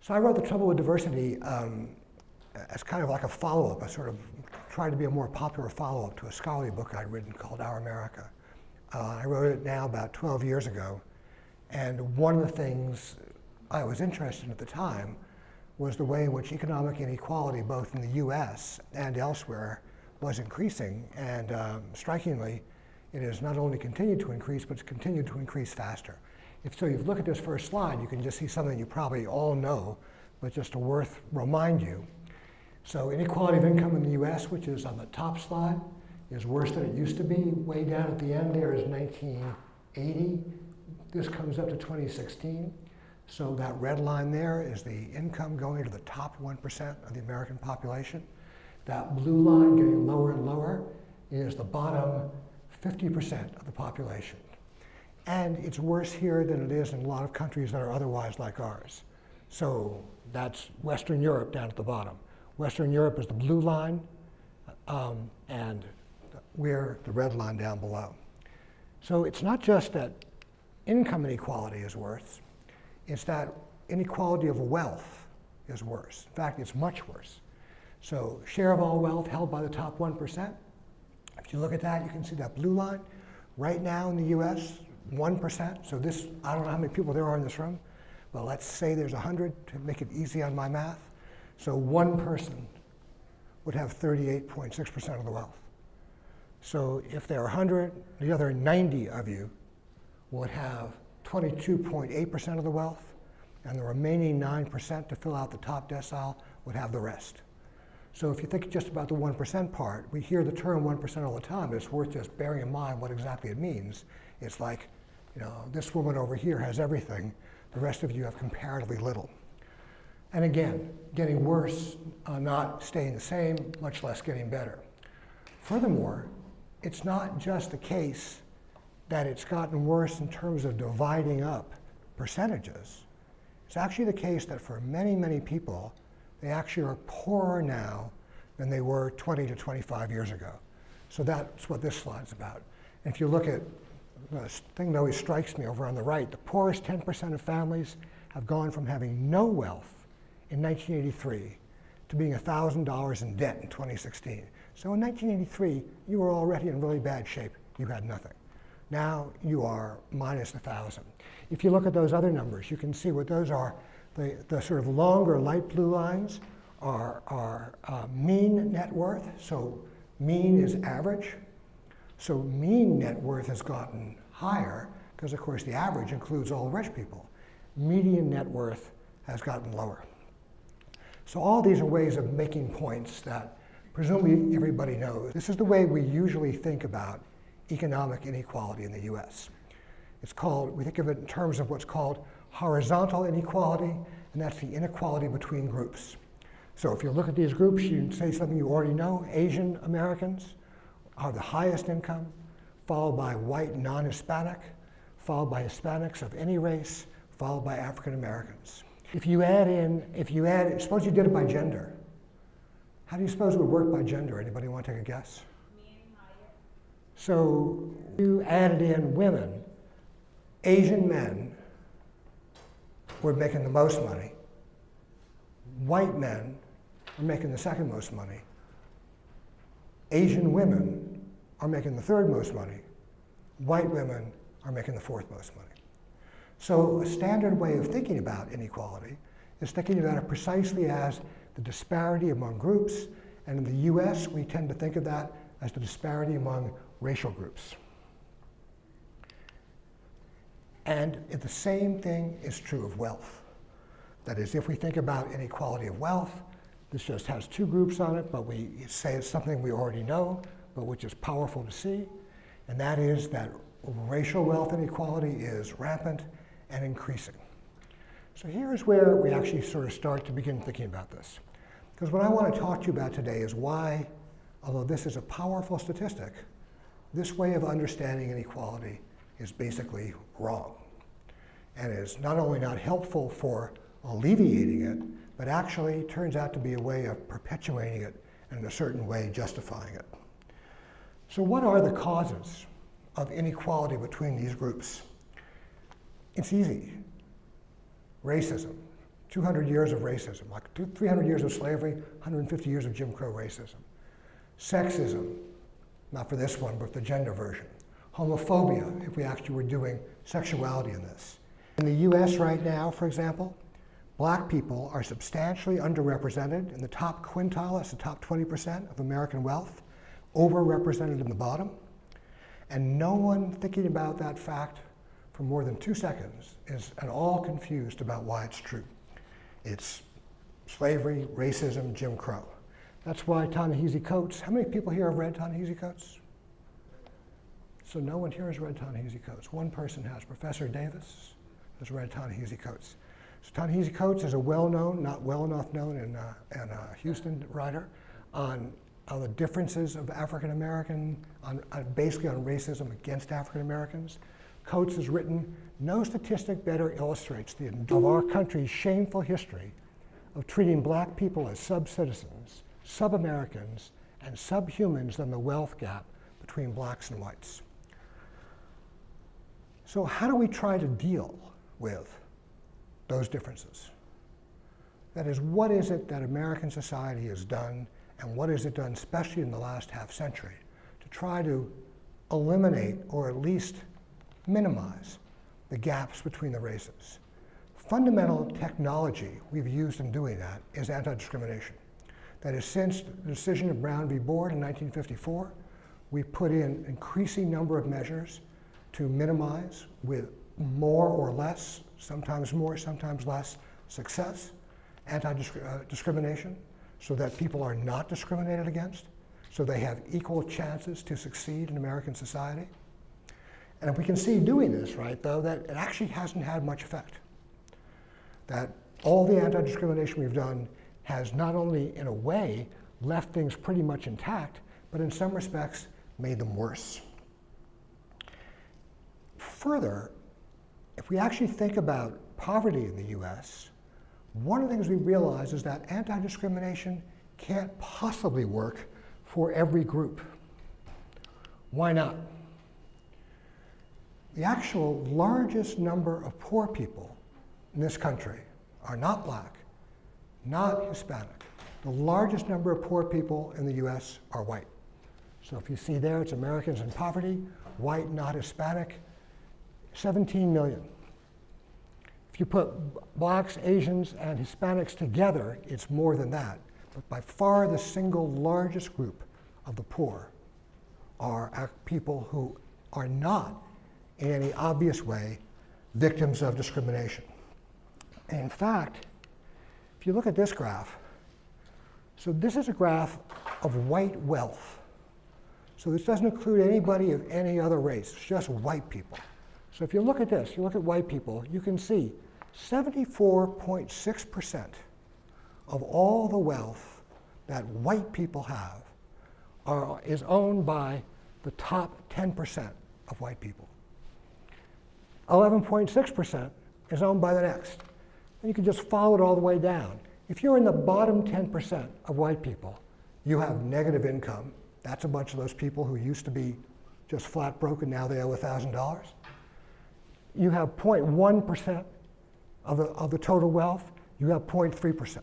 So I wrote The Trouble with Diversity as kind of like a follow-up. I sort of tried to be a more popular follow-up to a scholarly book I'd written called Our America. I wrote it now about 12 years ago. And one of the things I was interested in at the time was the way in which economic inequality, both in the US and elsewhere, was increasing. And strikingly, it has not only continued to increase, but it's continued to increase faster. If you look at this first slide, you can just see something you probably all know, but just to worth remind you. So inequality of income in the US, which is on the top slide, is worse than it used to be. Way down at the end there is 1980. This comes up to 2016. So that red line there is the income going to the top 1% of the American population. That blue line getting lower and lower is the bottom 50% of the population. And it's worse here than it is in a lot of countries that are otherwise like ours. So that's Western Europe down at the bottom. Western Europe is the blue line, and we're the red line down below. So it's not just that income inequality is worse, it's that inequality of wealth is worse. In fact, it's much worse. So share of all wealth held by the top 1%. If you look at that, you can see that blue line. Right now in the US, 1%. So this, I don't know how many people there are in this room, but let's say there's 100 to make it easy on my math. So one person would have 38.6% of the wealth. So if there are 100, the other 90 of you would have 22.8% of the wealth, and the remaining 9% to fill out the top decile would have the rest. So if you think just about the 1% part, we hear the term 1% all the time, but it's worth just bearing in mind what exactly it means. It's like, this woman over here has everything, the rest of you have comparatively little. And again, getting worse, not staying the same, much less getting better. Furthermore, it's not just the case that it's gotten worse in terms of dividing up percentages. It's actually the case that for many, many people, they actually are poorer now than they were 20 to 25 years ago. So that's what this slide's about. And if you look at the thing that always strikes me over on the right, the poorest 10% of families have gone from having no wealth in 1983 to being $1,000 in debt in 2016. So in 1983, you were already in really bad shape. You had nothing. Now you are minus 1,000. If you look at those other numbers, you can see what those are. The sort of longer light blue lines are mean net worth. So mean is average. So mean net worth has gotten higher because, of course, the average includes all the rich people. Median net worth has gotten lower. So all these are ways of making points that presumably everybody knows. This is the way we usually think about economic inequality in the US. We think of it in terms of what's called horizontal inequality, and that's the inequality between groups. So if you look at these groups, you can say something you already know. Asian Americans are the highest income, followed by white non-Hispanic, followed by Hispanics of any race, followed by African Americans. If you add, suppose you did it by gender. How do you suppose it would work by gender? Anybody want to take a guess? So you added in women. Asian men were making the most money. White men were making the second most money. Asian women are making the third most money. White women are making the fourth most money. So a standard way of thinking about inequality is thinking about it precisely as the disparity among groups. And in the US, we tend to think of that as the disparity among racial groups. And the same thing is true of wealth. That is, if we think about inequality of wealth, this just has two groups on it, but we say it's something we already know, but which is powerful to see. And that is that racial wealth inequality is rampant and increasing. So here's where we actually sort of start to begin thinking about this. Because what I want to talk to you about today is why, although this is a powerful statistic, this way of understanding inequality is basically wrong. And is not only not helpful for alleviating it, but actually turns out to be a way of perpetuating it and in a certain way justifying it. So what are the causes of inequality between these groups? It's easy. Racism, 200 years of racism, like 300 years of slavery, 150 years of Jim Crow racism. Sexism, not for this one, but the gender version. Homophobia, if we actually were doing sexuality in this. In the US right now, for example, black people are substantially underrepresented in the top quintile, that's the top 20% of American wealth, overrepresented in the bottom. And no one thinking about that fact for more than 2 seconds is at all confused about why it's true. It's slavery, racism, Jim Crow. That's why Ta-Nehisi Coates, how many people here have read Ta-Nehisi Coates? So no one here has read Ta-Nehisi Coates. One person has, Professor Davis has read Ta-Nehisi Coates. So Ta-Nehisi Coates is a well-known, not well enough known in Houston writer on the differences of African American, basically on racism against African Americans. Coates has written, no statistic better illustrates of our country's shameful history of treating black people as sub-citizens, sub-Americans, and subhumans than the wealth gap between blacks and whites. So how do we try to deal with those differences? That is, what is it that American society has done, and what has it done, especially in the last half century, to try to eliminate or at least minimize the gaps between the races? Fundamental technology we've used in doing that is anti-discrimination. That is, since the decision of Brown v. Board in 1954, we've put in increasing number of measures to minimize, with more or less, sometimes more, sometimes less, success, anti-discrimination, so that people are not discriminated against, so they have equal chances to succeed in American society. And if we can see doing this, right, though, that it actually hasn't had much effect. That all the anti-discrimination we've done has not only, in a way, left things pretty much intact, but in some respects, made them worse. Further, if we actually think about poverty in the US, one of the things we realize is that anti-discrimination can't possibly work for every group. Why not? The actual largest number of poor people in this country are not black, not Hispanic. The largest number of poor people in the US are white. So if you see there, it's Americans in poverty, white, not Hispanic, 17 million. If you put blacks, Asians, and Hispanics together, it's more than that. But by far the single largest group of the poor are people who are not, in any obvious way, victims of discrimination. And in fact, if you look at this graph, so this is a graph of white wealth. So this doesn't include anybody of any other race, it's just white people. So if you look at this, you look at white people, you can see 74.6% of all the wealth that white people have is owned by the top 10% of white people. 11.6% is owned by the next. And you can just follow it all the way down. If you're in the bottom 10% of white people, you have negative income. That's a bunch of those people who used to be just flat broke and now they owe $1,000. You have 0.1% of the total wealth. You have 0.3%.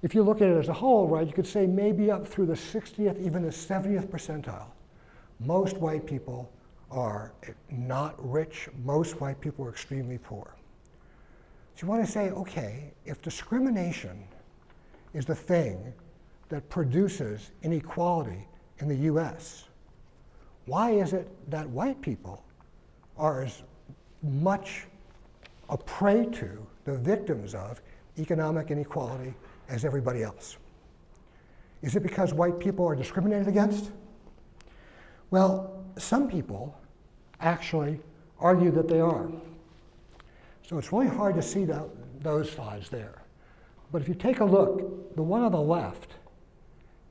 If you look at it as a whole, right, you could say maybe up through the 60th, even the 70th percentile, most white people are not rich. Most white people are extremely poor. So you want to say, okay, if discrimination is the thing that produces inequality in the US, why is it that white people are as much a prey to, the victims of, economic inequality as everybody else? Is it because white people are discriminated against? Well, some people actually argue that they are. So it's really hard to see those slides there. But if you take a look, the one on the left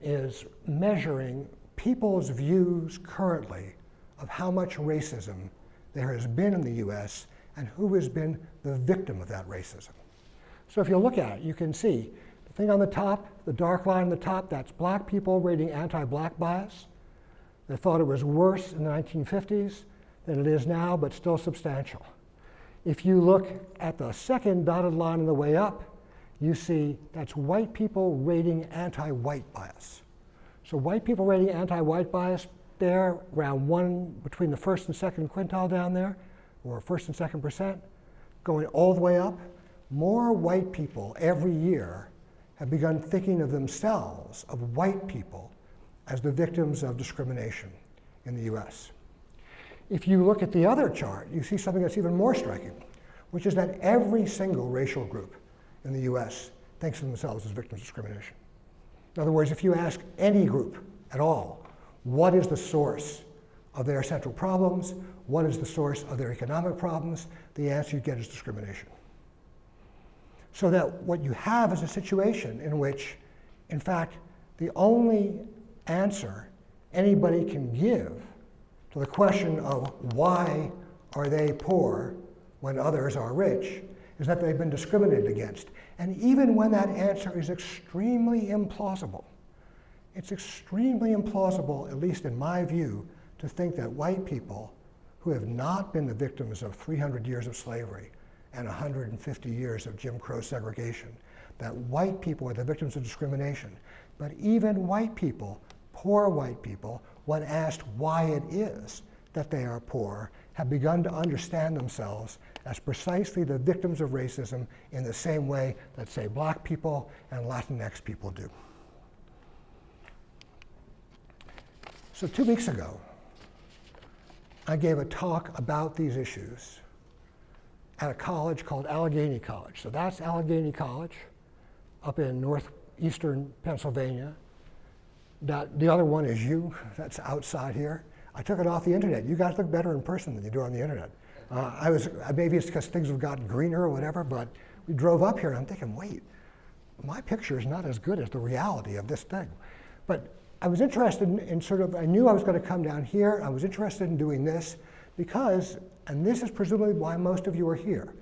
is measuring people's views currently of how much racism there has been in the US and who has been the victim of that racism. So if you look at it, you can see the thing on the top, the dark line on the top, that's black people rating anti-black bias. They thought it was worse in the 1950s than it is now, but still substantial. If you look at the second dotted line on the way up, you see that's white people rating anti-white bias. So white people rating anti-white bias, they're around between the first and second quintile down there, or first and second percent, going all the way up. More white people every year have begun thinking of themselves, of white people, as the victims of discrimination in the US. If you look at the other chart, you see something that's even more striking, which is that every single racial group in the US thinks of themselves as victims of discrimination. In other words, if you ask any group at all, what is the source of their central problems, what is the source of their economic problems, the answer you get is discrimination. So that what you have is a situation in which, in fact, the only answer anybody can give to the question of why are they poor when others are rich is that they've been discriminated against. And even when that answer is extremely implausible, it's extremely implausible, at least in my view, to think that white people who have not been the victims of 300 years of slavery and 150 years of Jim Crow segregation, that white people are the victims of discrimination. But even white people, poor white people, when asked why it is that they are poor, have begun to understand themselves as precisely the victims of racism in the same way that, say, black people and Latinx people do. So 2 weeks ago, I gave a talk about these issues at a college called Allegheny College. So that's Allegheny College up in northeastern Pennsylvania. The other one is you, that's outside here. I took it off the internet. You guys look better in person than you do on the internet. Maybe it's because things have gotten greener or whatever, but we drove up here and I'm thinking, wait, my picture is not as good as the reality of this thing. But I was interested in sort of, I knew I was going to come down here. I was interested in doing this because, and this is presumably why most of you are here,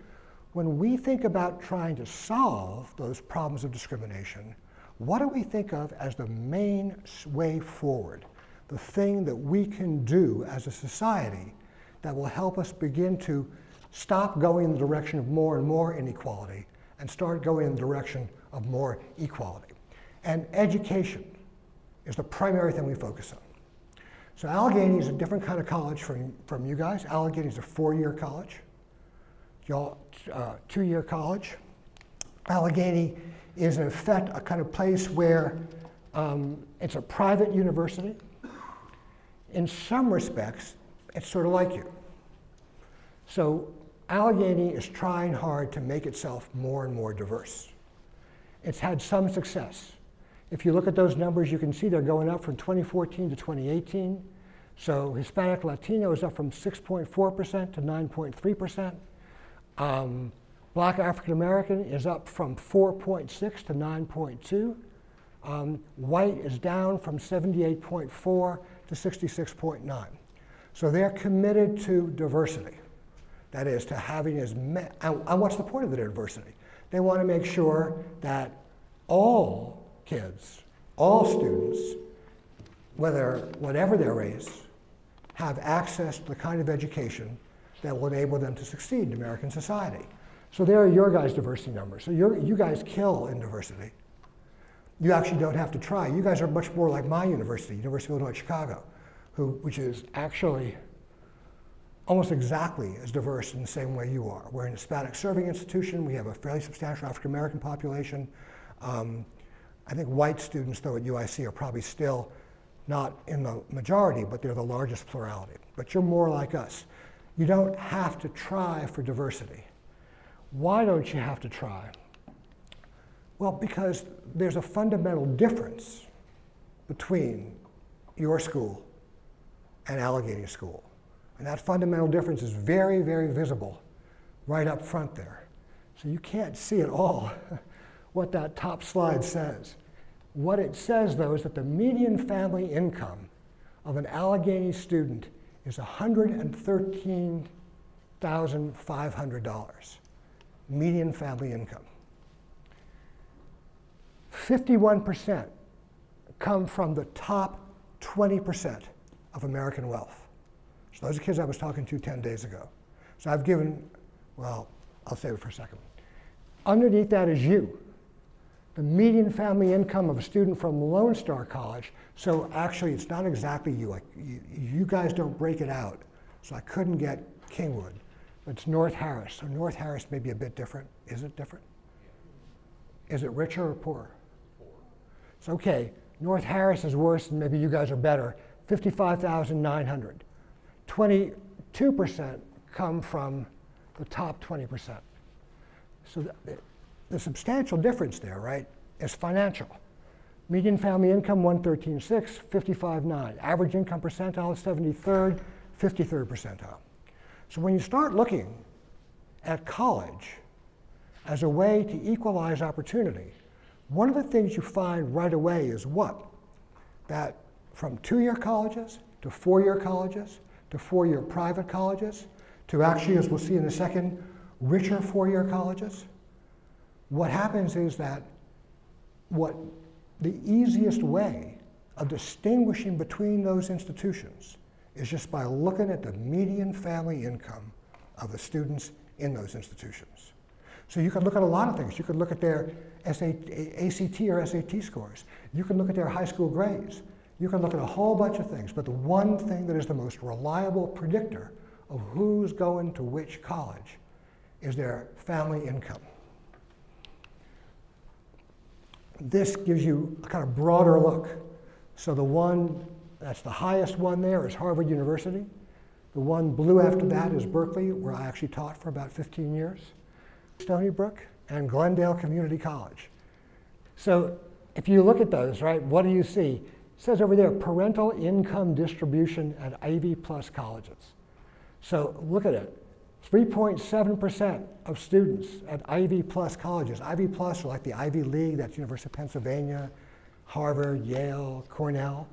when we think about trying to solve those problems of discrimination, what do we think of as the main way forward? The thing that we can do as a society that will help us begin to stop going in the direction of more and more inequality and start going in the direction of more equality. And education is the primary thing we focus on. So Allegheny is a different kind of college from you guys. Allegheny is a 4-year college. Y'all, 2-year college. Allegheny is in effect a kind of place where it's a private university. In some respects, it's sort of like you. So Allegheny is trying hard to make itself more and more diverse. It's had some success. If you look at those numbers, you can see they're going up from 2014 to 2018. So Hispanic Latino is up from 6.4% to 9.3%. Black African American is up from 4.6 to 9.2. White is down from 78.4 to 66.9. So they're committed to diversity. That is, to having and what's the point of the diversity? They want to make sure that all kids, all students, whatever their race, have access to the kind of education that will enable them to succeed in American society. So there are your guys' diversity numbers. So you guys kill in diversity. You actually don't have to try. You guys are much more like my university, University of Illinois Chicago, which is actually almost exactly as diverse in the same way you are. We're an Hispanic serving institution. We have a fairly substantial African American population. I think white students, though, at UIC are probably still not in the majority, but they're the largest plurality. But you're more like us. You don't have to try for diversity. Why don't you have to try? Well, because there's a fundamental difference between your school and Allegheny School. And that fundamental difference is very, very visible right up front there. So you can't see at all what that top slide says. What it says, though, is that the median family income of an Allegheny student is $113,500. Median family income. 51% come from the top 20% of American wealth. So those are kids I was talking to 10 days ago. So I've given, well, I'll save it for a second. Underneath that is you. the median family income of a student from Lone Star College. So actually, it's not exactly you. Like, you guys don't break it out. So I couldn't get Kingwood. It's North Harris. So North Harris may be a bit different. Is it different? Is it richer or poorer? Poor. So okay, North Harris is worse, and maybe you guys are better. 55,900. 22% come from the top 20%. So the substantial difference there, right, is financial. Median family income, 113.6, 55.9. Average income percentile is 73rd, 53rd percentile. So when you start looking at college as a way to equalize opportunity, one of the things you find right away is what? That from 2-year colleges to 4-year colleges to 4-year private colleges to actually, as we'll see in a second, richer 4-year colleges, what happens is that the easiest way of distinguishing between those institutions is just by looking at the median family income of the students in those institutions. So you can look at a lot of things. You can look at their ACT or SAT scores. You can look at their high school grades. You can look at a whole bunch of things, but the one thing that is the most reliable predictor of who's going to which college is their family income. This gives you a kind of broader look. So the one that's the highest one there is Harvard University. The one blue after that is Berkeley, where I actually taught for about 15 years. Stony Brook and Glendale Community College. So if you look at those, right, what do you see? It says over there, parental income distribution at Ivy Plus colleges. So look at it. 3.7% of students at Ivy Plus colleges. Ivy Plus are like the Ivy League, that's University of Pennsylvania, Harvard, Yale, Cornell.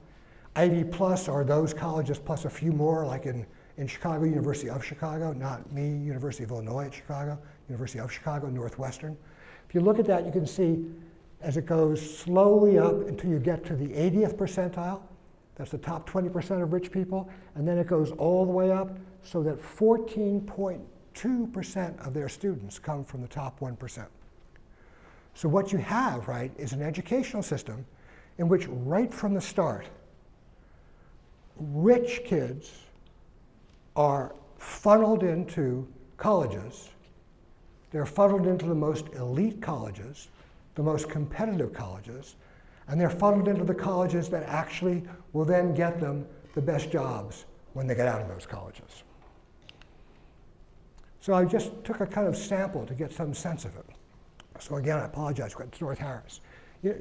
Ivy Plus are those colleges plus a few more, like in Chicago, University of Chicago, not me, University of Illinois at Chicago, University of Chicago, Northwestern. If you look at that, you can see as it goes slowly up until you get to the 80th percentile, that's the top 20% of rich people, and then it goes all the way up so that 14.2% of their students come from the top 1%. So what you have, right, is an educational system in which right from the start, rich kids are funneled into colleges. They're funneled into the most elite colleges, the most competitive colleges, and they're funneled into the colleges that actually will then get them the best jobs when they get out of those colleges. So I just took a kind of sample to get some sense of it. So again, I apologize, it's North Harris.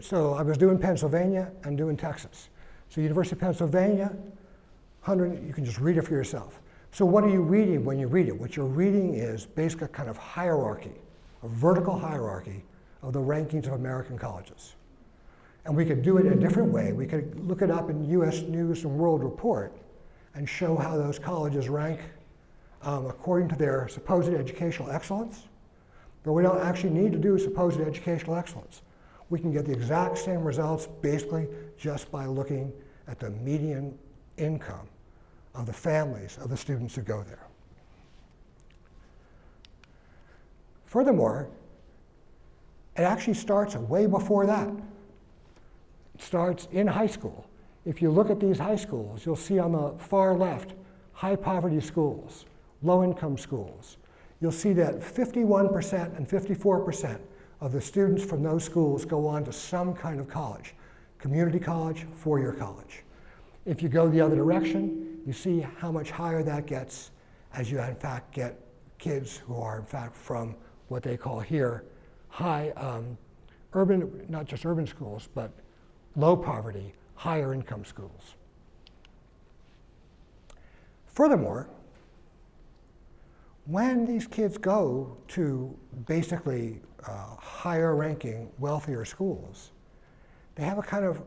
So I was doing Pennsylvania and doing Texas. So University of Pennsylvania, 100, you can just read it for yourself. So what are you reading when you read it? What you're reading is basically a kind of hierarchy, a vertical hierarchy of the rankings of American colleges. And we could do it in a different way. We could look it up in US News and World Report and show how those colleges rank according to their supposed educational excellence. But we don't actually need to do supposed educational excellence. We can get the exact same results basically just by looking at the median income of the families of the students who go there. Furthermore, it actually starts way before that. It starts in high school. If you look at these high schools, you'll see on the far left, high poverty schools, low income schools. You'll see that 51% and 54% of the students from those schools go on to some kind of college, community college, 4-year college. If you go the other direction, you see how much higher that gets as you in fact get kids who are in fact from what they call here high urban, not just urban schools, but low poverty, higher income schools. Furthermore, when these kids go to basically higher ranking, wealthier schools, they have a kind of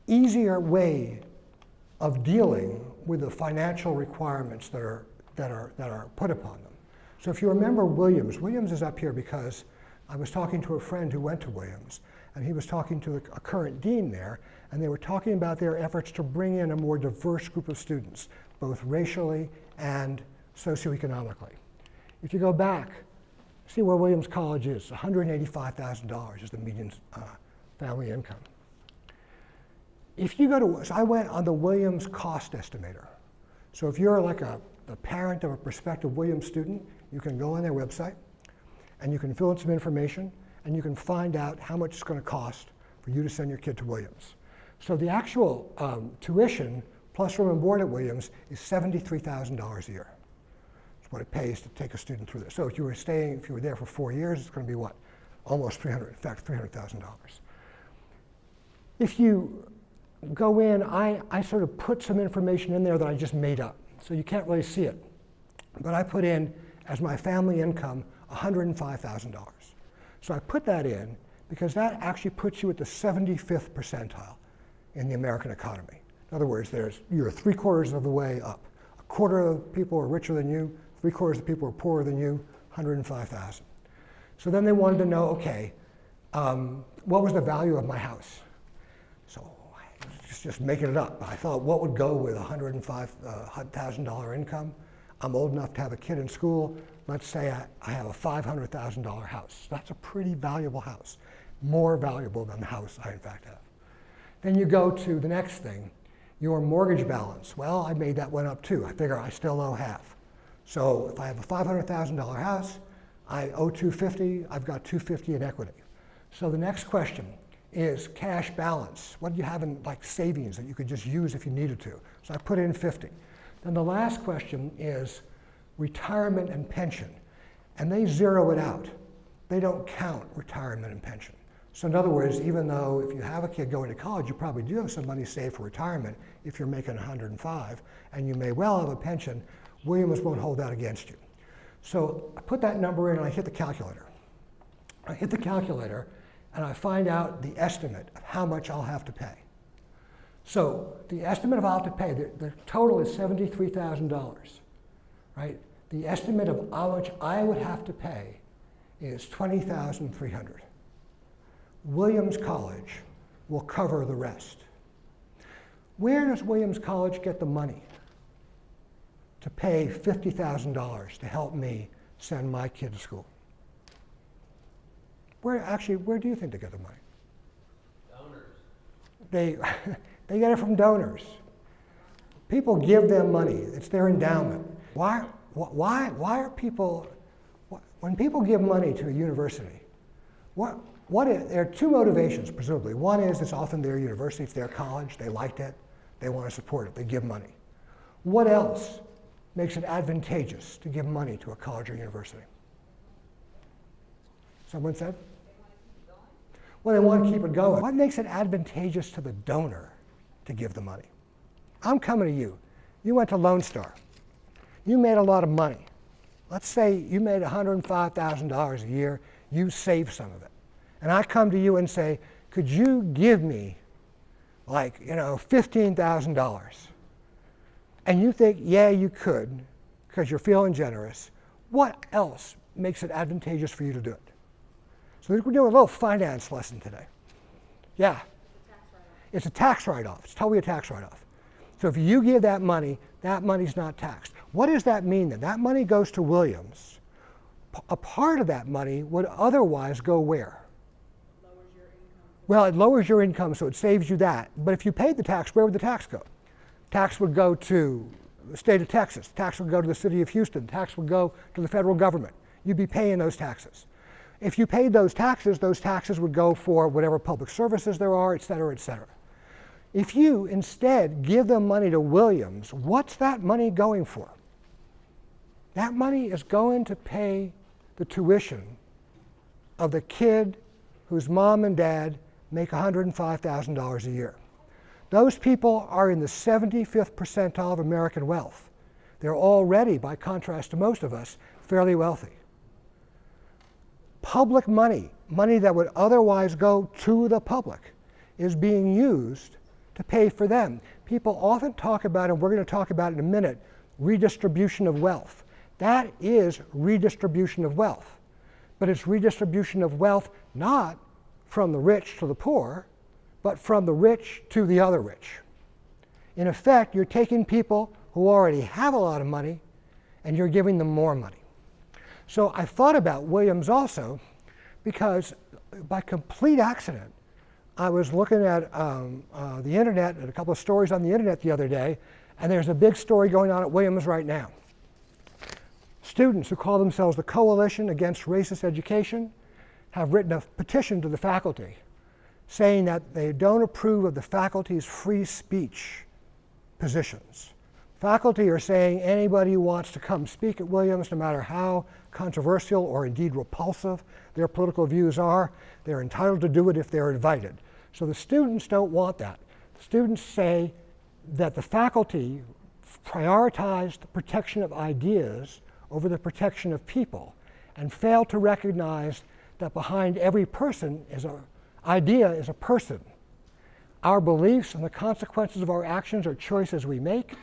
easier way of dealing with the financial requirements that are put upon them. So if you remember Williams is up here because I was talking to a friend who went to Williams, and he was talking to a current dean there, and they were talking about their efforts to bring in a more diverse group of students, both racially and socioeconomically. If you go back See where Williams College is. $185,000 is the median family income. If you go to, so I went on the Williams cost estimator. So if you're like a parent of a prospective Williams student, you can go on their website and you can fill in some information and you can find out how much it's going to cost for you to send your kid to Williams. So the actual tuition plus room and board at Williams is $73,000 a year. That's what it pays to take a student through this. So if you were there for 4 years, it's going to be what? Almost $300,000. If you go in, I sort of put some information in there that I just made up. So you can't really see it. But I put in, as my family income, $105,000. So I put that in because that actually puts you at the 75th percentile in the American economy. In other words, you're 3/4 of the way up. 1/4 of people are richer than you, 3/4 of people are poorer than you, 105,000. So then they wanted to know, okay, what was the value of my house? So just making it up. I thought, what would go with $105,000 income? I'm old enough to have a kid in school. Let's say I have a $500,000 house. That's a pretty valuable house, more valuable than the house I in fact have. Then you go to the next thing, your mortgage balance. Well, I made that one up too. I figure I still owe half. So if I have a $500,000 house, I owe $250, I've got $250 in equity. So the next question is cash balance. What do you have in like savings that you could just use if you needed to? So I put in 50. Then the last question is retirement and pension. And they zero it out. They don't count retirement and pension. So in other words, even though if you have a kid going to college, you probably do have some money saved for retirement if you're making 105, and you may well have a pension, Williams won't hold that against you. So I put that number in and I hit the calculator. I hit the calculator and I find out the estimate of how much I'll have to pay. So the estimate of I'll have to pay, the total is $73,000, right? The estimate of how much I would have to pay is $20,300. Williams College will cover the rest. Where does Williams College get the money to pay $50,000 to help me send my kid to school? Where do you think they get the money? Donors. They get it from donors. People give them money. It's their endowment. Why are people, when people give money to a university, there are two motivations, presumably. One is it's often their university, it's their college, they liked it, they want to support it, they give money. What else makes it advantageous to give money to a college or university? Someone said? Well, they want to keep it going. What makes it advantageous to the donor to give the money? I'm coming to you. You went to Lone Star. You made a lot of money. Let's say you made $105,000 a year. You saved some of it. And I come to you and say, could you give me like, $15,000? And you think, yeah, you could, because you're feeling generous. What else makes it advantageous for you to do it? So we're doing a little finance lesson today. Yeah. It's a tax write-off. It's totally a tax write-off. So if you give that money's not taxed. What does that mean then? That money goes to Williams. A part of that money would otherwise go where? Well, it lowers your income, so it saves you that. But if you paid the tax, where would the tax go? Tax would go to the state of Texas. Tax would go to the city of Houston. Tax would go to the federal government. You'd be paying those taxes. If you paid those taxes would go for whatever public services there are, et cetera, et cetera. If you instead give them money to Williams, what's that money going for? That money is going to pay the tuition of the kid whose mom and dad make $105,000 a year. Those people are in the 75th percentile of American wealth. They're already, by contrast to most of us, fairly wealthy. Public money, money that would otherwise go to the public, is being used to pay for them. People often talk about, and we're going to talk about in a minute, redistribution of wealth. That is redistribution of wealth. But it's redistribution of wealth not from the rich to the poor, but from the rich to the other rich. In effect, you're taking people who already have a lot of money and you're giving them more money. So I thought about Williams also because by complete accident, I was looking at the internet, at a couple of stories on the internet the other day, and there's a big story going on at Williams right now. Students who call themselves the Coalition Against Racist Education have written a petition to the faculty saying that they don't approve of the faculty's free speech positions. Faculty are saying anybody who wants to come speak at Williams, no matter how controversial or indeed repulsive their political views are, they're entitled to do it if they're invited. So the students don't want that. The students say that the faculty prioritize the protection of ideas over the protection of people and fail to recognize that behind every person is an idea is a person. Our beliefs and the consequences of our actions are choices we make.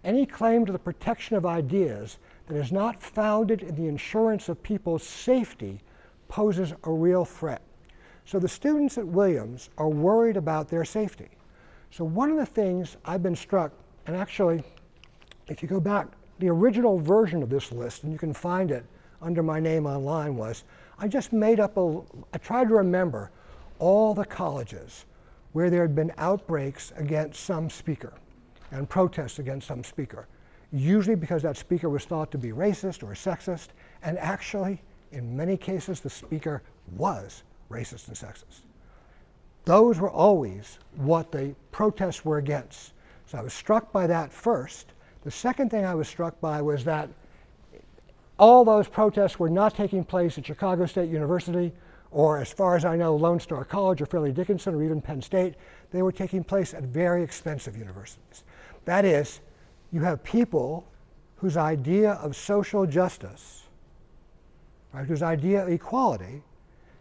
Any claim to the protection of ideas that is not founded in the insurance of people's safety poses a real threat. So the students at Williams are worried about their safety. So one of the things I've been struck, and actually, if you go back, the original version of this list, and you can find it under my name online, was I just made up I tried to remember all the colleges where there had been outbreaks against some speaker and protests against some speaker, usually because that speaker was thought to be racist or sexist, and actually, in many cases, the speaker was racist and sexist. Those were always what the protests were against. So I was struck by that first. The second thing I was struck by was that all those protests were not taking place at Chicago State University, or as far as I know, Lone Star College or Fairleigh Dickinson or even Penn State. They were taking place at very expensive universities. That is, you have people whose idea of social justice, right, whose idea of equality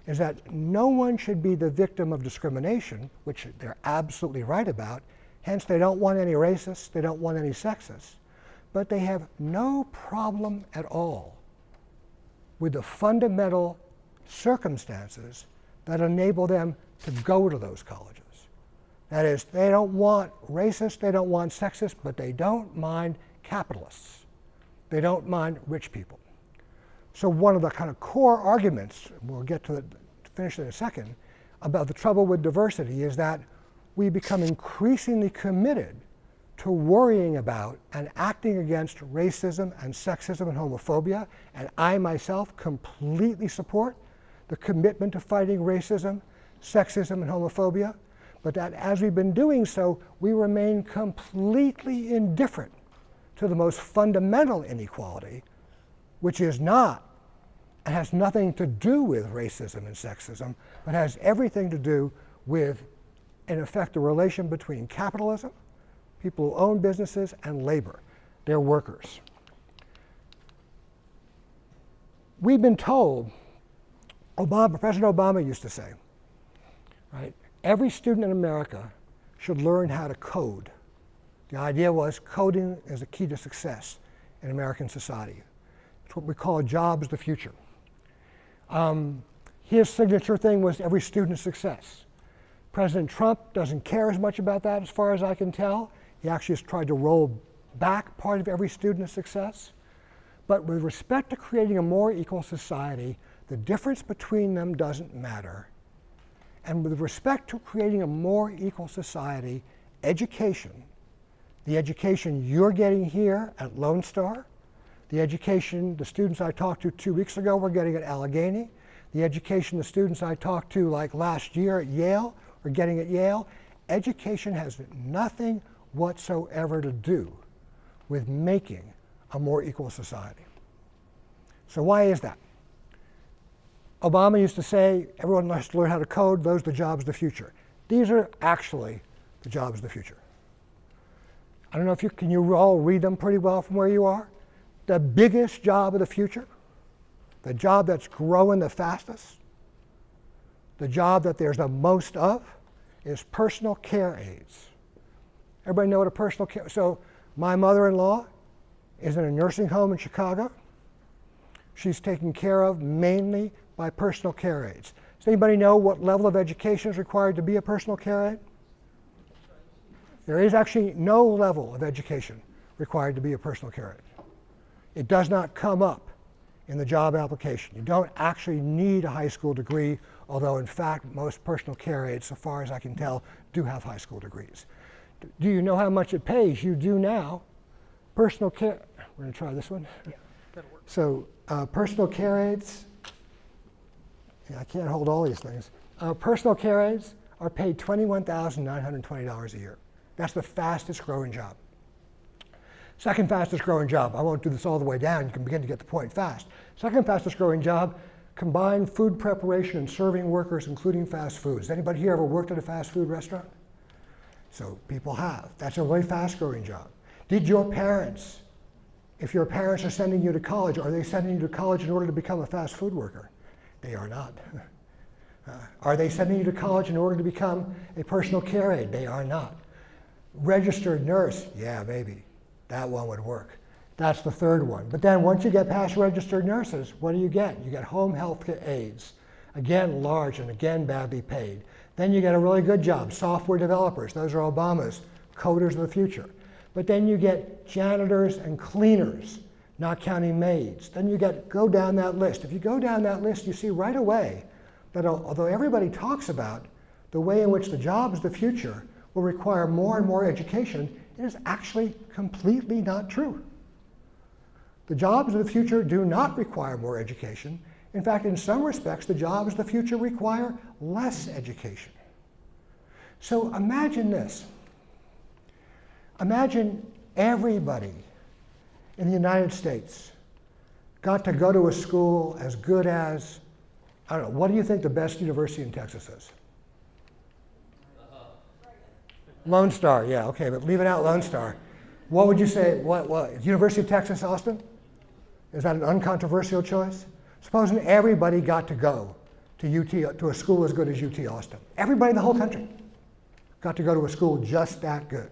is that no one should be the victim of discrimination, which they're absolutely right about. Hence, they don't want any racists, they don't want any sexists, but they have no problem at all with the fundamental circumstances that enable them to go to those colleges. That is, they don't want racists, they don't want sexists, but they don't mind capitalists. They don't mind rich people. So one of the kind of core arguments, we'll get to finish in a second, about the trouble with diversity is that we become increasingly committed to worrying about and acting against racism and sexism and homophobia, and I myself completely support the commitment to fighting racism, sexism, and homophobia, but that as we've been doing so, we remain completely indifferent to the most fundamental inequality, which is not, and has nothing to do with racism and sexism, but has everything to do with, in effect, the relation between capitalism, people who own businesses, and labor, their workers. We've been told, President Obama used to say, right, every student in America should learn how to code. The idea was coding is the key to success in American society. It's what we call jobs of the future. His signature thing was every student's success. President Trump doesn't care as much about that as far as I can tell. He actually has tried to roll back part of every student's success. But with respect to creating a more equal society, the difference between them doesn't matter. And with respect to creating a more equal society, education, the education you're getting here at Lone Star, the education the students I talked to 2 weeks ago were getting at Allegheny, the education the students I talked to like last year at Yale are getting at Yale, education has nothing whatsoever to do with making a more equal society. So why is that? Obama used to say, everyone has to learn how to code, those are the jobs of the future. These are actually the jobs of the future. I don't know if can you all read them pretty well from where you are? The biggest job of the future, the job that's growing the fastest, the job that there's the most of, is personal care aides. Everybody know what a personal care, so my mother-in-law is in a nursing home in Chicago. She's taken care of mainly by personal care aides. Does anybody know what level of education is required to be a personal care aide? There is actually no level of education required to be a personal care aide. It does not come up in the job application. You don't actually need a high school degree, although in fact most personal care aides, so far as I can tell, do have high school degrees. Do you know how much it pays? You do now. Personal care, we're going to try this one. Yeah, that'll work. So personal care aides, yeah, I can't hold all these things. Personal care aides are paid $21,920 a year. That's the fastest growing job. Second fastest growing job, I won't do this all the way down, you can begin to get the point fast. Second fastest growing job, combined food preparation and serving workers, including fast foods. Anybody here ever worked at a fast food restaurant? So people have. That's a really fast growing job. Did your parents, if your parents are sending you to college, are they sending you to college in order to become a fast food worker? They are not. Are they sending you to college in order to become a personal care aide? They are not. Registered nurse, yeah, maybe. That one would work. That's the third one. But then once you get past registered nurses, what do you get? You get home health aides. Again, large and again, badly paid. Then you get a really good job, software developers. Those are Obama's coders of the future. But then you get janitors and cleaners, not counting maids. Then you go down that list. If you go down that list, you see right away that although everybody talks about the way in which the jobs of the future will require more and more education, it is actually completely not true. The jobs of the future do not require more education. In fact, in some respects, the jobs of the future require less education. So imagine this. Imagine everybody in the United States got to go to a school as good as, I don't know, what do you think the best university in Texas is? Lone Star, yeah, okay, but leaving out Lone Star. What would you say, what, University of Texas, Austin? Is that an uncontroversial choice? Supposing everybody got to go to UT, to a school as good as UT Austin. Everybody in the whole country got to go to a school just that good.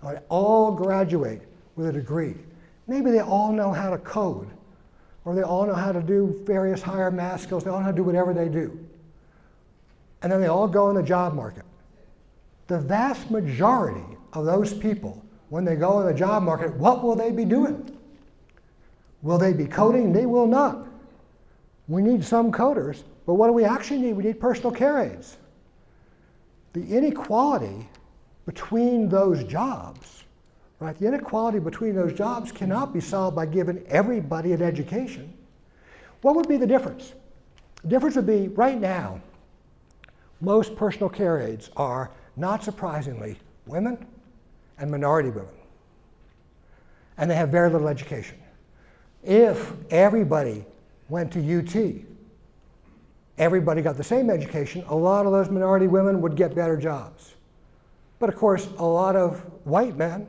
They all graduate with a degree. Maybe they all know how to code, or they all know how to do various higher math skills. They all know how to do whatever they do. And then they all go in the job market. The vast majority of those people, when they go in the job market, what will they be doing? Will they be coding? They will not. We need some coders, but what do we actually need? We need personal care aides. The inequality between those jobs, right? The inequality between those jobs cannot be solved by giving everybody an education. What would be the difference? The difference would be, right now, most personal care aides are, not surprisingly, women and minority women. And they have very little education. If everybody went to UT, everybody got the same education, a lot of those minority women would get better jobs. But of course, a lot of white men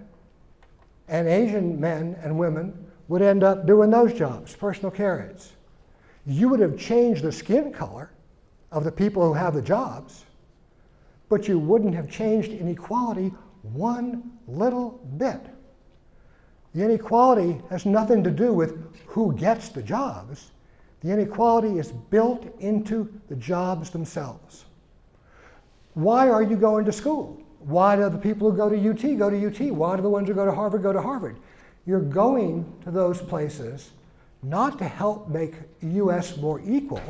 and Asian men and women would end up doing those jobs, personal care aides. You would have changed the skin color of the people who have the jobs, but you wouldn't have changed inequality one little bit. The inequality has nothing to do with who gets the jobs. The inequality is built into the jobs themselves. Why are you going to school? Why do the people who go to UT go to UT? Why do the ones who go to Harvard go to Harvard? You're going to those places not to help make the US more equal.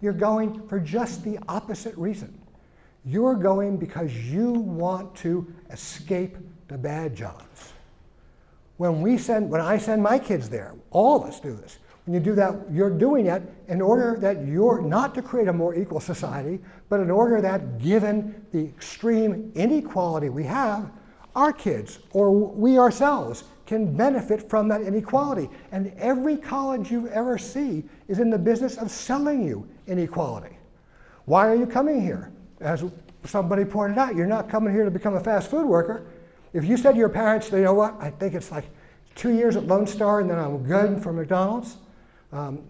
You're going for just the opposite reason. You're going because you want to escape the bad jobs. When I send my kids there, all of us do this. When you do that, you're doing it in order that you're not to create a more equal society, but in order that, given the extreme inequality we have, our kids or we ourselves can benefit from that inequality. And every college you ever see is in the business of selling you inequality. Why are you coming here? As somebody pointed out, you're not coming here to become a fast food worker. If you said to your parents, you know what, I think it's like 2 years at Lone Star and then I'm good for McDonald's,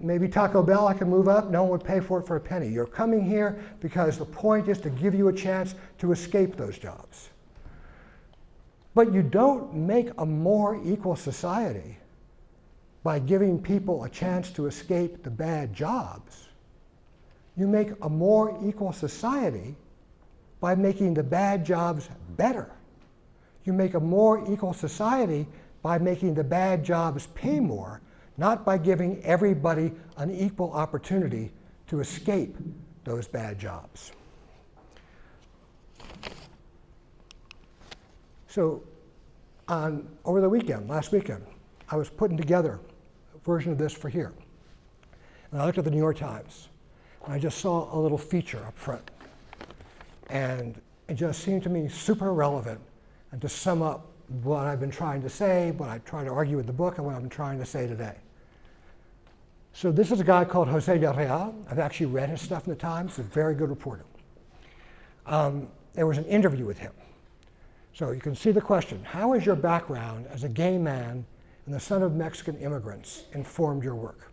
maybe Taco Bell, I can move up, no one would pay for it for a penny. You're coming here because the point is to give you a chance to escape those jobs. But you don't make a more equal society by giving people a chance to escape the bad jobs. You make a more equal society by making the bad jobs better. You make a more equal society by making the bad jobs pay more, not by giving everybody an equal opportunity to escape those bad jobs. So over the weekend, last weekend, I was putting together a version of this for here. And I looked at the New York Times, and I just saw a little feature up front. And it just seemed to me super relevant and to sum up what I've been trying to say, what I try to argue in the book, and what I'm trying to say today. So this is a guy called Jose Del Real. I've actually read his stuff in the Times. He's a very good reporter. There was an interview with him. So you can see the question: how has your background as a gay man and the son of Mexican immigrants informed your work?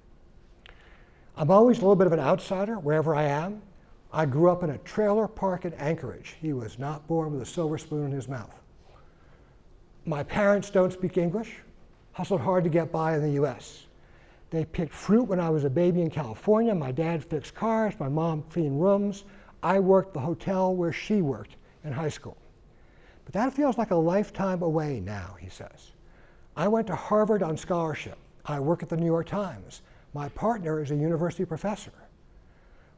I'm always a little bit of an outsider wherever I am. I grew up in a trailer park in Anchorage. He was not born with a silver spoon in his mouth. My parents don't speak English, hustled hard to get by in the US. They picked fruit when I was a baby in California. My dad fixed cars, my mom cleaned rooms. I worked the hotel where she worked in high school. But that feels like a lifetime away now, he says. I went to Harvard on scholarship. I work at the New York Times. My partner is a university professor.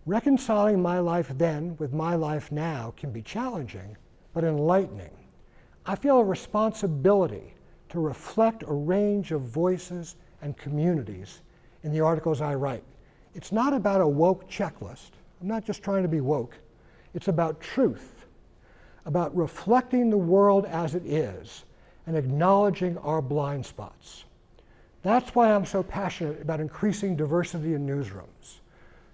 Reconciling my life then with my life now can be challenging, but enlightening. I feel a responsibility to reflect a range of voices and communities in the articles I write. It's not about a woke checklist. I'm not just trying to be woke. It's about truth, about reflecting the world as it is and acknowledging our blind spots. That's why I'm so passionate about increasing diversity in newsrooms.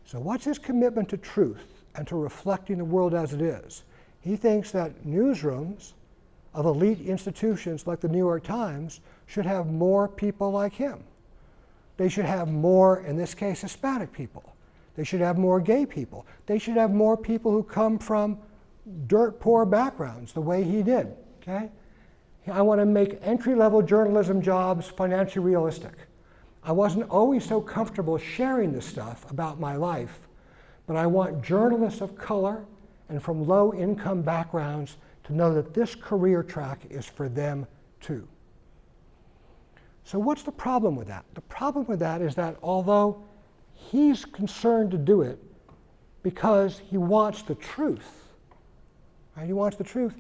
So what's his commitment to truth and to reflecting the world as it is? He thinks that newsrooms of elite institutions like the New York Times should have more people like him. They should have more, in this case, Hispanic people. They should have more gay people. They should have more people who come from dirt poor backgrounds, the way he did, okay? I want to make entry-level journalism jobs financially realistic. I wasn't always so comfortable sharing this stuff about my life, but I want journalists of color and from low-income backgrounds to know that this career track is for them too. So what's the problem with that? The problem with that is that although he's concerned to do it because he wants the truth, right? He wants the truth,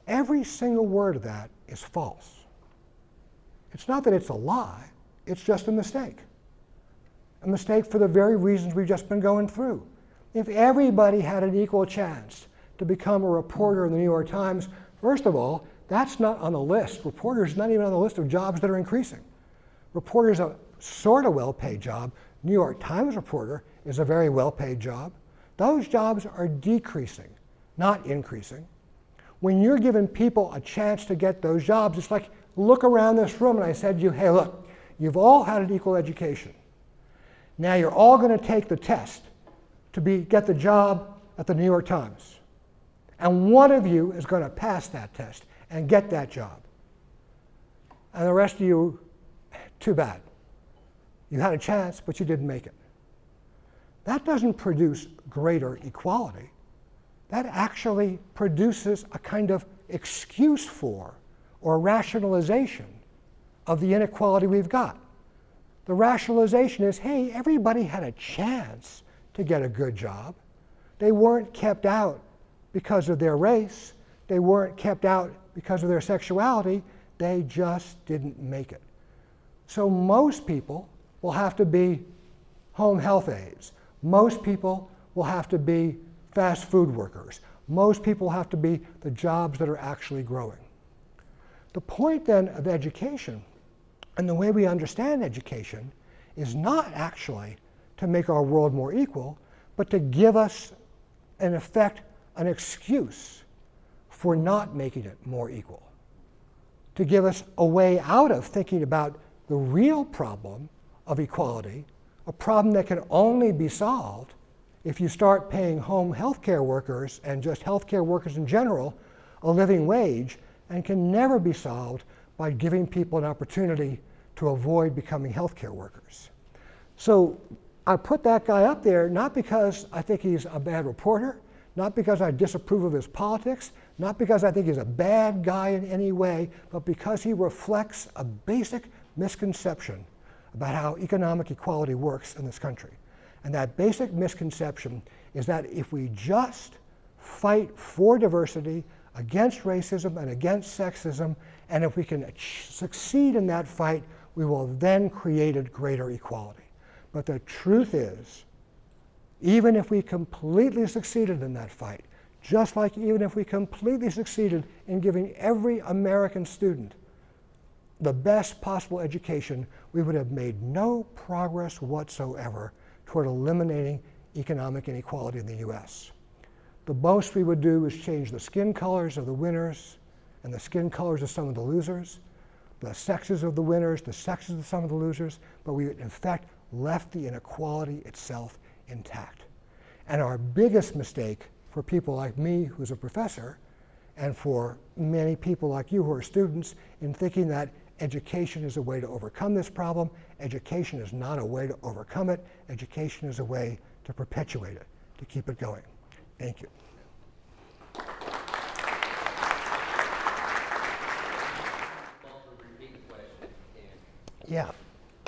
every single word of that is false. It's not that it's a lie, it's just a mistake. A mistake for the very reasons we've just been going through. If everybody had an equal chance to become a reporter in the New York Times, first of all, that's not on the list. Reporters not even on the list of jobs that are increasing. Reporter's a sort of well-paid job. New York Times reporter is a very well-paid job. Those jobs are decreasing, not increasing. When you're giving people a chance to get those jobs, it's like, look around this room and I said to you, hey, look, you've all had an equal education. Now you're all going to take the test to get the job at the New York Times. And one of you is going to pass that test and get that job. And the rest of you, too bad. You had a chance, but you didn't make it. That doesn't produce greater equality. That actually produces a kind of excuse for or rationalization of the inequality we've got. The rationalization is, hey, everybody had a chance to get a good job. They weren't kept out because of their race. They weren't kept out because of their sexuality. They just didn't make it. So most people will have to be home health aides. Most people will have to be fast food workers. Most people have to be the jobs that are actually growing. The point then of education and the way we understand education is not actually to make our world more equal, but to give us, in effect, an excuse for not making it more equal. To give us a way out of thinking about the real problem of equality, a problem that can only be solved if you start paying home healthcare workers and just healthcare workers in general a living wage, and can never be solved by giving people an opportunity to avoid becoming healthcare workers. So I put that guy up there not because I think he's a bad reporter, not because I disapprove of his politics, not because I think he's a bad guy in any way, but because he reflects a basic misconception about how economic equality works in this country. And that basic misconception is that if we just fight for diversity, against racism and against sexism, and if we can succeed in that fight, we will then create a greater equality. But the truth is, even if we completely succeeded in that fight, just like even if we completely succeeded in giving every American student the best possible education, we would have made no progress whatsoever toward eliminating economic inequality in the US. The most we would do is change the skin colors of the winners and the skin colors of some of the losers, the sexes of the winners, the sexes of some of the losers, but we in fact left the inequality itself intact. And our biggest mistake for people like me, who's a professor, and for many people like you who are students, in thinking that education is a way to overcome this problem. Education is not a way to overcome it. Education is a way to perpetuate it, to keep it going. Thank you. Yeah,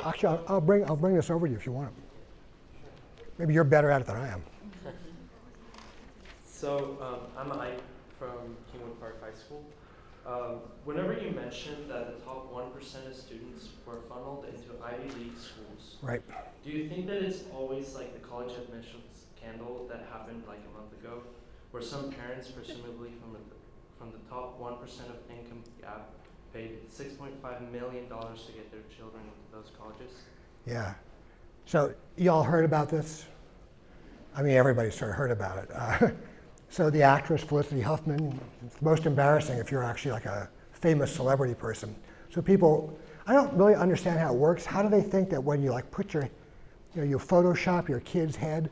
actually, I'll bring this over to you if you want. Maybe you're better at it than I am. So I'm Ike from Kingwood Park High School. Whenever you mentioned that the top 1% of students were funneled into Ivy League schools, right? Do you think that it's always like the college admissions scandal that happened like a month ago, where some parents, presumably from the top 1% of income gap, paid $6.5 million to get their children into those colleges? Yeah. So y'all heard about this? I mean, everybody sort of heard about it. So the actress Felicity Huffman, it's most embarrassing if you're actually like a famous celebrity person. So people, I don't really understand how it works. How do they think that when you like put your, you Photoshop your kid's head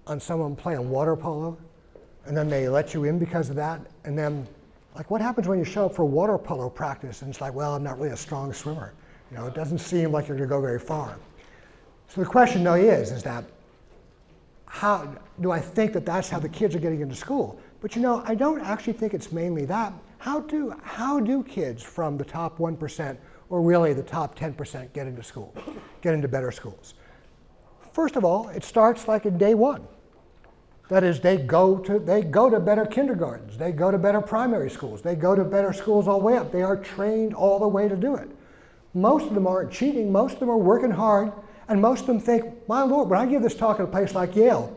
on someone playing water polo, and then they let you in because of that, and then like what happens when you show up for water polo practice and it's like, well, I'm not really a strong swimmer. It doesn't seem like you're gonna go very far. So the question though is that how do I think that that's how the kids are getting into school? But I don't actually think it's mainly that. How do kids from the top 1% or really the top 10% get into school, get into better schools? First of all, it starts like in day one. That is, they go to better kindergartens, they go to better primary schools, they go to better schools all the way up. They are trained all the way to do it. Most of them aren't cheating, most of them are working hard, and most of them think, my Lord, when I give this talk at a place like Yale,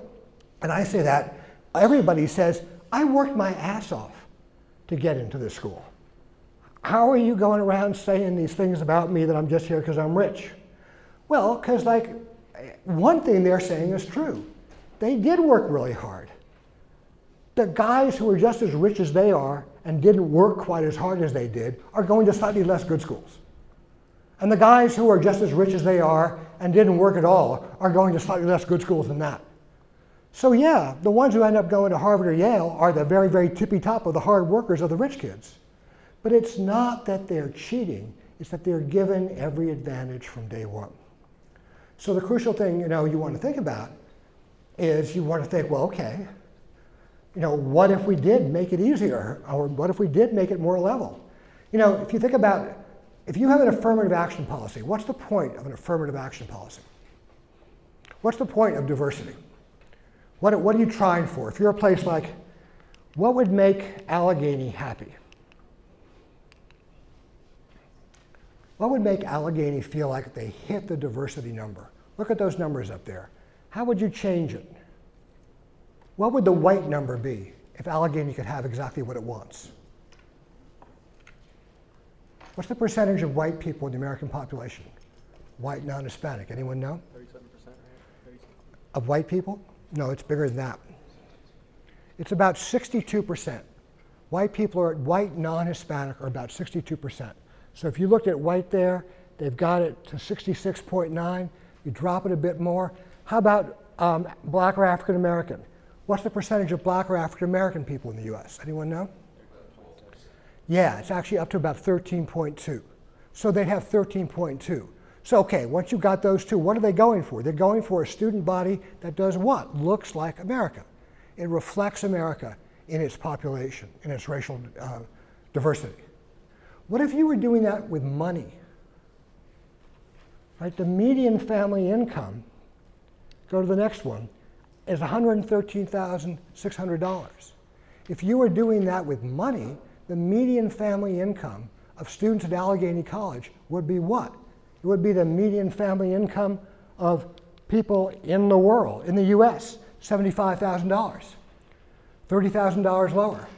and I say that, everybody says, I worked my ass off to get into this school. How are you going around saying these things about me that I'm just here because I'm rich? Well, because like, one thing they're saying is true. They did work really hard. The guys who are just as rich as they are and didn't work quite as hard as they did are going to slightly less good schools. And the guys who are just as rich as they are and didn't work at all are going to slightly less good schools than that. So yeah, the ones who end up going to Harvard or Yale are the very, very tippy top of the hard workers of the rich kids. But it's not that they're cheating, it's that they're given every advantage from day one. So the crucial thing you want to think about is you want to think, well, okay, what if we did make it easier? Or what if we did make it more level? If you think about, if you have an affirmative action policy, what's the point of an affirmative action policy? What's the point of diversity? What are you trying for? If you're a place like, what would make Allegheny happy? What would make Allegheny feel like they hit the diversity number? Look at those numbers up there. How would you change it? What would the white number be if Allegheny could have exactly what it wants? What's the percentage of white people in the American population? White, non-Hispanic. Anyone know? 37%, right? 37%. Of white people? No, it's bigger than that. It's about 62%. White non-Hispanic are about 62%. So if you looked at white there, they've got it to 66.9. You drop it a bit more. How about black or African American? What's the percentage of black or African American people in the US? Anyone know? Yeah, it's actually up to about 13.2. So they have 13.2. So okay, once you've got those two, what are they going for? They're going for a student body that does what? Looks like America. It reflects America in its population, in its racial diversity. What if you were doing that with money? right? The median family income, go to the next one, is $113,600. If you were doing that with money, the median family income of students at Allegheny College would be what? It would be the median family income of people in the world, in the US, $75,000, $30,000 lower.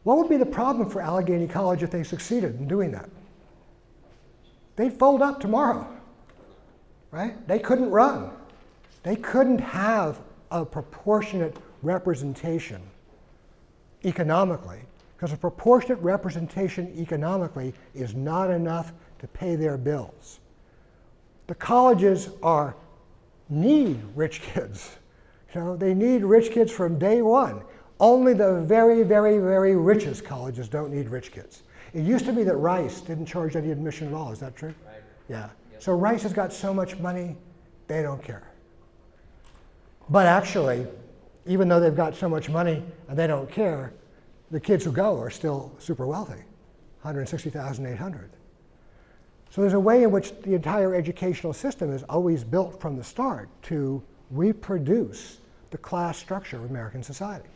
What would be the problem for Allegheny College if they succeeded in doing that? They'd fold up tomorrow, right? They couldn't run. They couldn't have a proportionate representation economically, because a proportionate representation economically is not enough to pay their bills. The colleges need rich kids. They need rich kids from day one. Only the very, very, very richest colleges don't need rich kids. It used to be that Rice didn't charge any admission at all. Is that true? Right. Yeah. Yep. So Rice has got so much money, they don't care. But actually, even though they've got so much money and they don't care, the kids who go are still super wealthy, 160,800. So there's a way in which the entire educational system is always built from the start to reproduce the class structure of American society.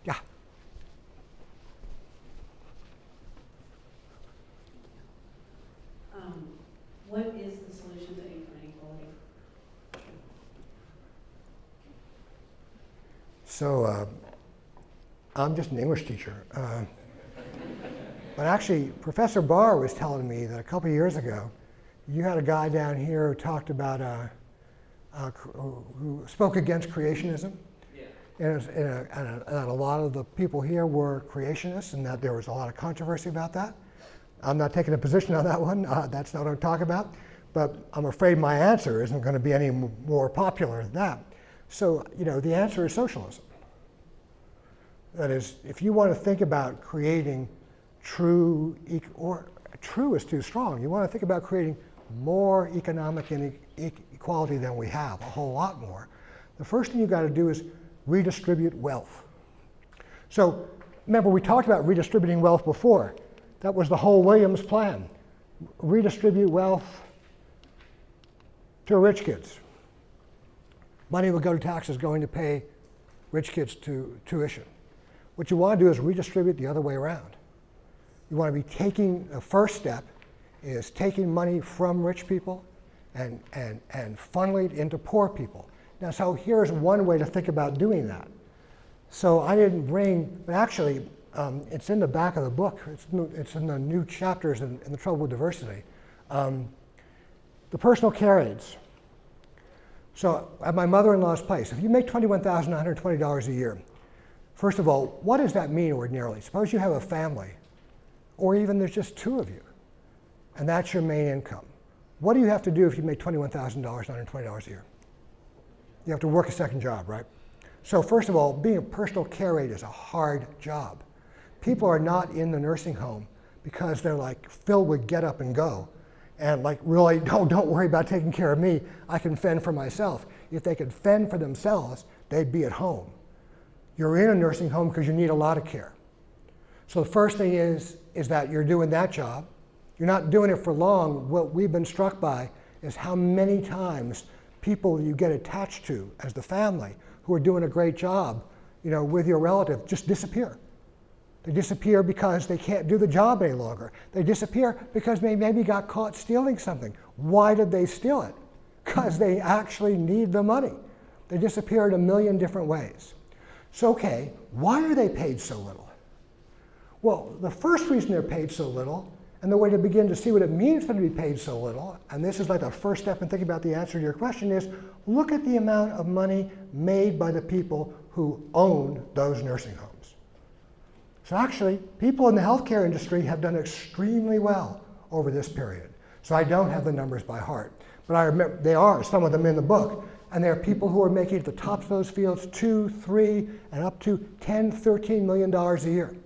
Yeah. What is the solution to income inequality? So I'm just an English teacher. But actually, Professor Barr was telling me that a couple of years ago, you had a guy down here who talked about, who spoke against creationism. Yeah. And a lot of the people here were creationists, and that there was a lot of controversy about that. I'm not taking a position on that one. That's not what I'm talking about. But I'm afraid my answer isn't going to be any more popular than that. So, the answer is socialism. That is, if you want to think about creating true is too strong. You want to think about creating more economic inequality than we have, a whole lot more. The first thing you've got to do is redistribute wealth. So remember, we talked about redistributing wealth before. That was the whole Williams plan. Redistribute wealth to rich kids. Money would go to taxes going to pay rich kids tuition. What you want to do is redistribute the other way around. You want to be taking, the first step is taking money from rich people and funneling it into poor people. Now, so here's one way to think about doing that. So I didn't bring, but actually, it's in the back of the book. It's in the new chapters in The Trouble with Diversity. The personal care aides. So at my mother-in-law's place, if you make $21,920 a year, first of all, what does that mean ordinarily? Suppose you have a family, or even there's just two of you, and that's your main income. What do you have to do if you make $21,920 a year? You have to work a second job, right? So first of all, being a personal care aide is a hard job. People are not in the nursing home because they're like filled with get up and go. And like, really, don't worry about taking care of me. I can fend for myself. If they could fend for themselves, they'd be at home. You're in a nursing home because you need a lot of care. So the first thing is that you're doing that job. You're not doing it for long. What we've been struck by is how many times people you get attached to as the family who are doing a great job, with your relative just disappear. They disappear because they can't do the job any longer. They disappear because they maybe got caught stealing something. Why did they steal it? Because they actually need the money. They disappear in a million different ways. So, okay, why are they paid so little? Well, the first reason they're paid so little, and the way to begin to see what it means for them to be paid so little, and this is like the first step in thinking about the answer to your question, is look at the amount of money made by the people who own those nursing homes. So actually, people in the healthcare industry have done extremely well over this period. So I don't have the numbers by heart, but I remember there are some of them in the book, and there are people who are making at the tops of those fields $2, $3, and up to $10, $13 million a year.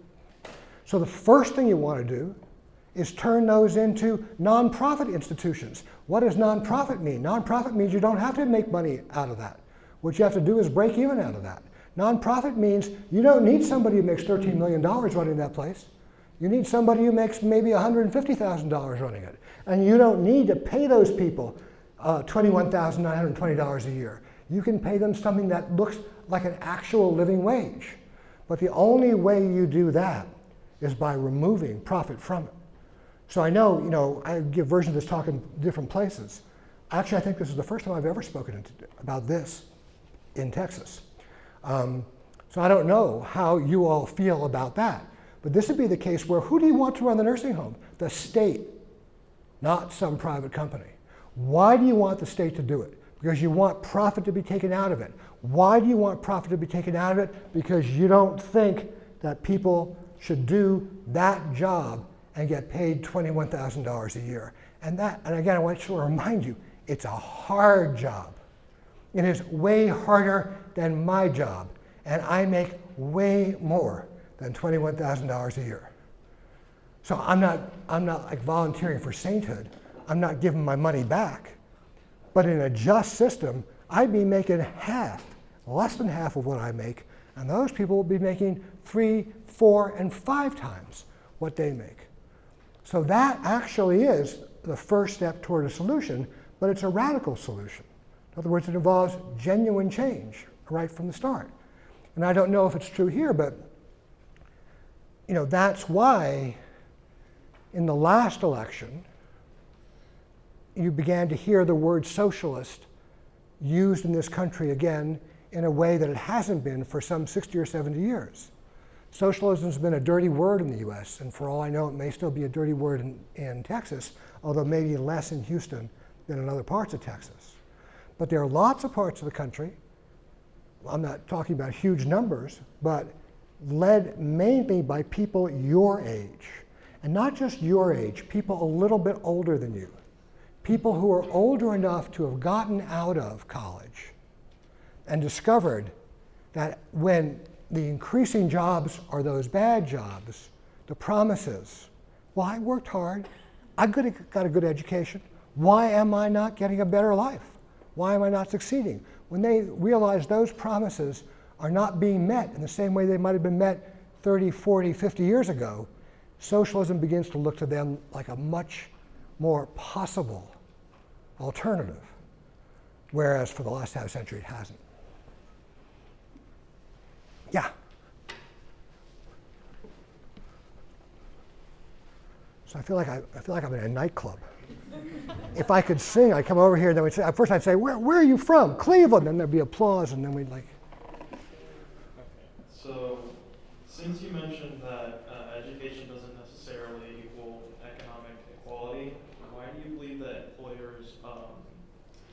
So the first thing you want to do is turn those into nonprofit institutions. What does nonprofit mean? Nonprofit means you don't have to make money out of that. What you have to do is break even out of that. Nonprofit means you don't need somebody who makes $13 million running that place. You need somebody who makes maybe $150,000 running it. And you don't need to pay those people $21,920 a year. You can pay them something that looks like an actual living wage. But the only way you do that is by removing profit from it. So I know, I give versions of this talk in different places. Actually, I think this is the first time I've ever spoken about this in Texas. So I don't know how you all feel about that. But this would be the case where who do you want to run the nursing home? The state, not some private company. Why do you want the state to do it? Because you want profit to be taken out of it. Why do you want profit to be taken out of it? Because you don't think that people should do that job and get paid $21,000 a year. And again, I want to remind you, it's a hard job. It is way harder than my job. And I make way more than $21,000 a year. So I'm not like volunteering for sainthood. I'm not giving my money back. But in a just system, I'd be making half, less than half of what I make, and those people will be making 3, 4, and 5 times what they make. So that actually is the first step toward a solution, but it's a radical solution. In other words, it involves genuine change right from the start. And I don't know if it's true here, but that's why in the last election, you began to hear the word socialist used in this country again in a way that it hasn't been for some 60 or 70 years. Socialism's been a dirty word in the US, and for all I know, it may still be a dirty word in Texas, although maybe less in Houston than in other parts of Texas. But there are lots of parts of the country, I'm not talking about huge numbers, but led mainly by people your age. And not just your age, people a little bit older than you. People who are older enough to have gotten out of college and discovered that when the increasing jobs are those bad jobs, the promises, well, I worked hard, I got a good education, why am I not getting a better life? Why am I not succeeding? When they realize those promises are not being met in the same way they might have been met 30, 40, 50 years ago, socialism begins to look to them like a much more possible alternative, whereas for the last half century it hasn't. Yeah? So I feel like I'm in a nightclub. If I could sing, I'd come over here and then at first I'd say, where are you from? Cleveland, and there'd be applause, and then we'd like. So, since you mentioned that education doesn't necessarily equal economic equality, why do you believe that employers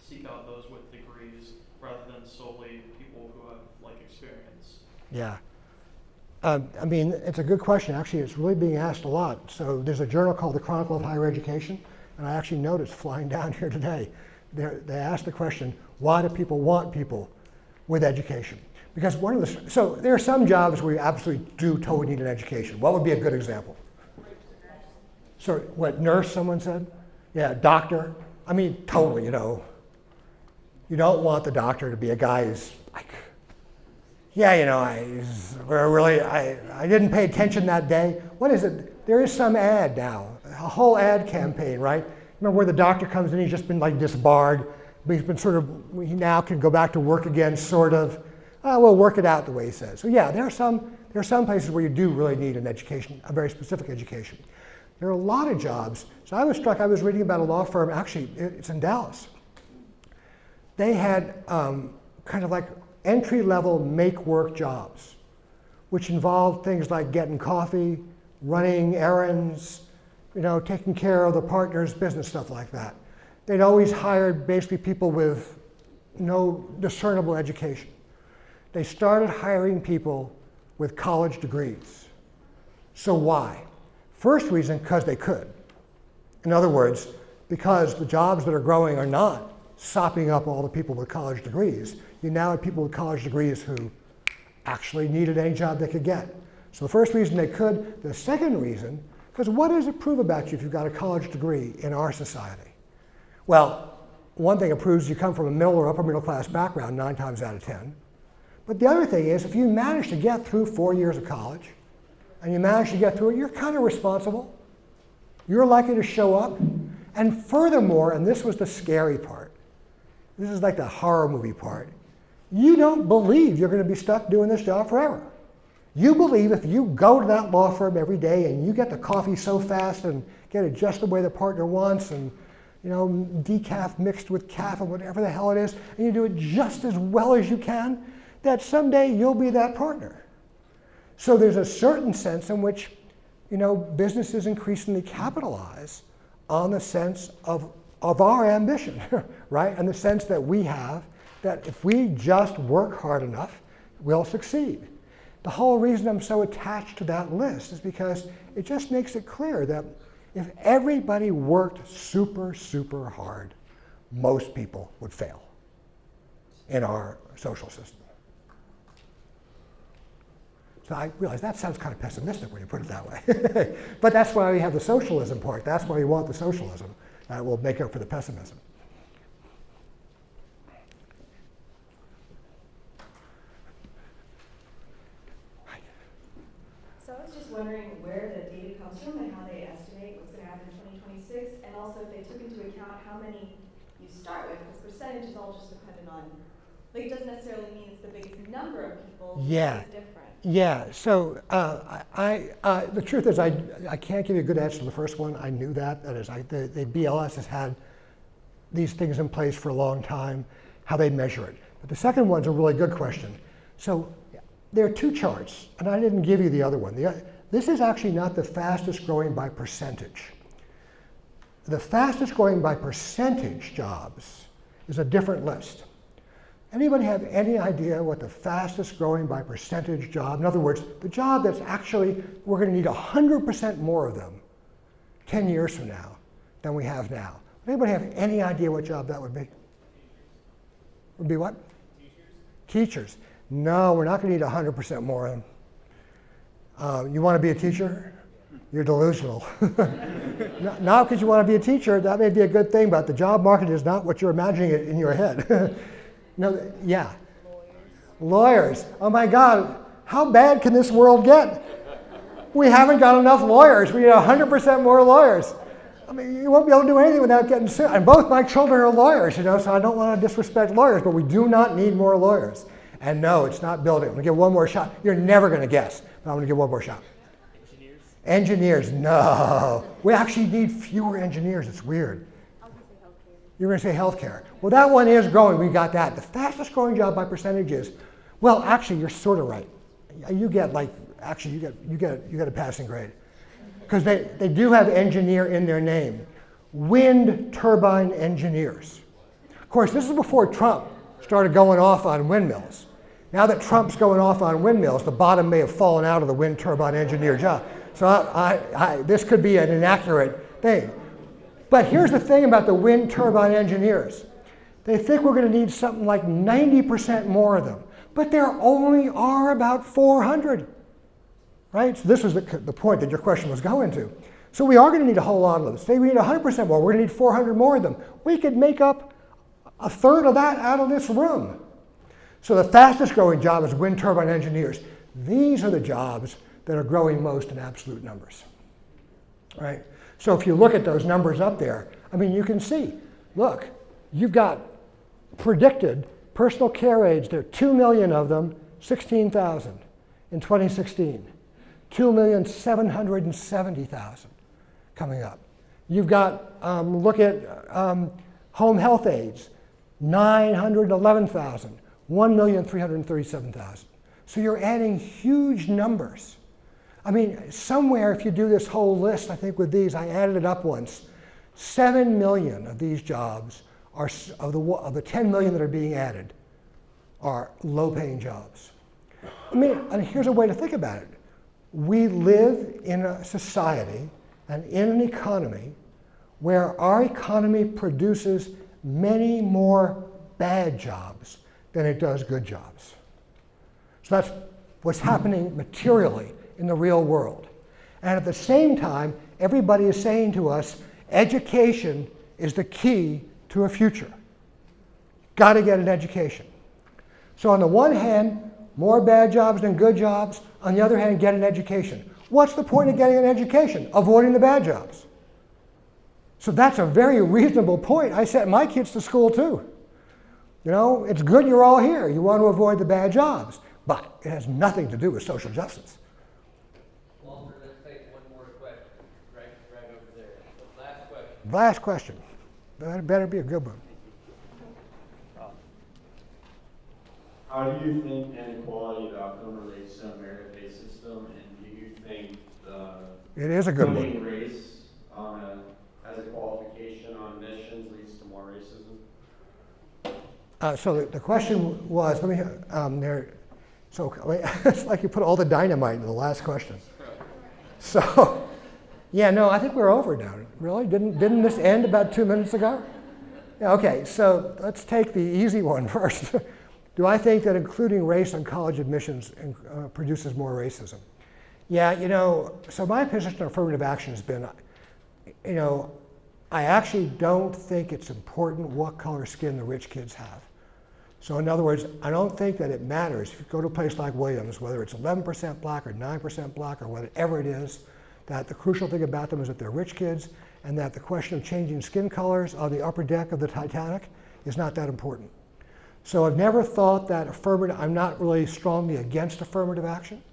seek out those with degrees rather than solely people who have experience? Yeah. I mean, it's a good question. Actually, it's really being asked a lot. So there's a journal called the Chronicle of Higher Education, and I actually noticed flying down here today, they asked the question, why do people want people with education? Because so there are some jobs where you absolutely do totally need an education. What would be a good example? So what, nurse, someone said? Yeah, doctor. I mean, totally, you don't want the doctor to be a guy who's like, yeah, I didn't pay attention that day. What is it? There is some ad now, a whole ad campaign, right? Remember where the doctor comes in, he's just been disbarred, but he's been he now can go back to work again, sort of. We'll work it out the way he says. So yeah, there are some places where you do really need an education, a very specific education. There are a lot of jobs. So I was struck, I was reading about a law firm, actually, it's in Dallas. They had kind of like entry-level make-work jobs, which involved things like getting coffee, running errands, taking care of the partner's business, stuff like that. They'd always hired basically people with no discernible education. They started hiring people with college degrees. So why? First reason, because they could. In other words, because the jobs that are growing are not sopping up all the people with college degrees. You now have people with college degrees who actually needed any job they could get. So the first reason they could. The second reason, because what does it prove about you if you've got a college degree in our society? Well, one thing it proves you come from a middle or upper middle class background 9 times out of 10. But the other thing is if you manage to get through 4 years of college, and you manage to get through it, you're kind of responsible. You're likely to show up. And furthermore, and this was the scary part, this is like the horror movie part, you don't believe you're going to be stuck doing this job forever. You believe if you go to that law firm every day and you get the coffee so fast and get it just the way the partner wants, and decaf mixed with calf or whatever the hell it is, and you do it just as well as you can, that someday you'll be that partner. So there's a certain sense in which businesses increasingly capitalize on the sense of our ambition, right? And the sense that we have that if we just work hard enough, we'll succeed. The whole reason I'm so attached to that list is because it just makes it clear that if everybody worked super, super hard, most people would fail in our social system. So I realize that sounds kind of pessimistic when you put it that way. But that's why we have the socialism part. That's why we want the socialism. That will make up for the pessimism. So I was just wondering where the data comes from and how they estimate what's going to happen in 2026, and also if they took into account how many you start with, because percentage is all just dependent on, it doesn't necessarily mean it's the biggest number of people. Yeah. It's different. Yeah, so the truth is I can't give you a good answer to the first one. I knew that. That is, the BLS has had these things in place for a long time, how they measure it. But the second one's a really good question. So there are two charts, and I didn't give you the other one. This is actually not the fastest growing by percentage. The fastest growing by percentage jobs is a different list. Anybody have any idea what the fastest growing by percentage job, in other words, the job that's actually, we're going to need 100% more of them 10 years from now than we have now? Anybody have any idea what job that would be? Would be what? Teachers. No, we're not going to need 100% more of them. You want to be a teacher? You're delusional. Not because you want to be a teacher, that may be a good thing, but the job market is not what you're imagining it in your head. No, yeah. Lawyers. Oh my God, how bad can this world get? We haven't got enough lawyers. We need 100% more lawyers. I mean, you won't be able to do anything without getting sued. And both my children are lawyers, so I don't want to disrespect lawyers, but we do not need more lawyers. And no, it's not building. I'm going to give one more shot. You're never going to guess, but I'm going to give one more shot. Engineers? Engineers, no. We actually need fewer engineers. It's weird. You're going to say healthcare. Well, that one is growing. We got that. The fastest growing job by percentage is, well, actually, you're sort of right. You get you get a passing grade, because they do have engineer in their name. Wind turbine engineers. Of course, this is before Trump started going off on windmills. Now that Trump's going off on windmills, the bottom may have fallen out of the wind turbine engineer job. So this could be an inaccurate thing. But here's the thing about the wind turbine engineers. They think we're going to need something like 90% more of them. But there only are about 400. Right? So this was the point that your question was going to. So we are going to need a whole lot of them. Say we need 100% more. We're going to need 400 more of them. We could make up a third of that out of this room. So the fastest growing job is wind turbine engineers. These are the jobs that are growing most in absolute numbers. Right? So if you look at those numbers up there, I mean, you can see, look, you've got predicted personal care aides. There are 2 million of them, 16,000 in 2016. 2,770,000 coming up. You've got, look at home health aides, 911,000, 1,337,000. So you're adding huge numbers. I mean, somewhere, if you do this whole list, I think with these, I added it up once, 7 million of these jobs are, of the 10 million that are being added, are low-paying jobs. I mean, and here's a way to think about it. We live in a society and in an economy where our economy produces many more bad jobs than it does good jobs. So that's what's happening materially in the real world. And at the same time, everybody is saying to us, education is the key to a future. Got to get an education. So on the one hand, more bad jobs than good jobs. On the other hand, get an education. What's the point of getting an education? Avoiding the bad jobs. So that's a very reasonable point. I sent my kids to school too. You know, it's good you're all here. You want to avoid the bad jobs. But it has nothing to do with social justice. Walter, let's take one more question. Right over there. The last question. Last question. That better be a good one. How do you think inequality of outcome relates to a merit-based system, and do you think It is a good putting one. race as a qualification on admissions leads to more racism? So the question was, let me, so it's like you put all the dynamite in the last question. So, yeah, no, I think we're over now. Really? Didn't this end about 2 minutes ago? Yeah, okay, so let's take the easy one first. Do I think that including race on college admissions produces more racism? Yeah, you know, so my position on affirmative action has been, you know, I actually don't think it's important what color skin the rich kids have. So in other words, I don't think that it matters if you go to a place like Williams, whether it's 11% black or 9% black or whatever it is, that the crucial thing about them is that they're rich kids and that the question of changing skin colors on the upper deck of the Titanic is not that important. So I've never thought that I'm not really strongly against affirmative action,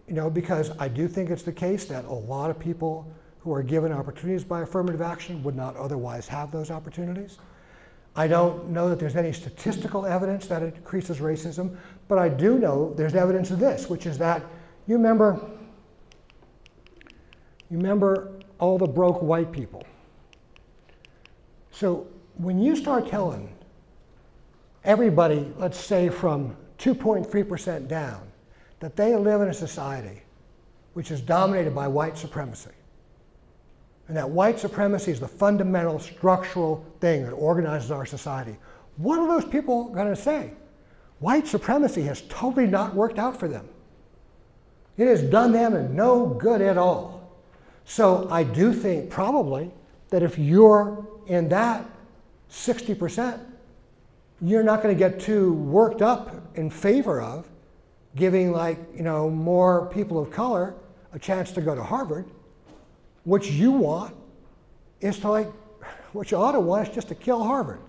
you know, because I do think it's the case that a lot of people who are given opportunities by affirmative action would not otherwise have those opportunities. I don't know that there's any statistical evidence that it increases racism, but I do know there's evidence of this, which is that you remember all the broke white people. So when you start telling everybody, let's say from 2.3% down, that they live in a society which is dominated by white supremacy, and that white supremacy is the fundamental structural thing that organizes our society, what are those people going to say? White supremacy has totally not worked out for them. It has done them no good at all. So I do think probably that if you're in that 60%, you're not going to get too worked up in favor of giving, like, you know, more people of color a chance to go to Harvard. What you want is to, like, what you ought to want is just to kill Harvard.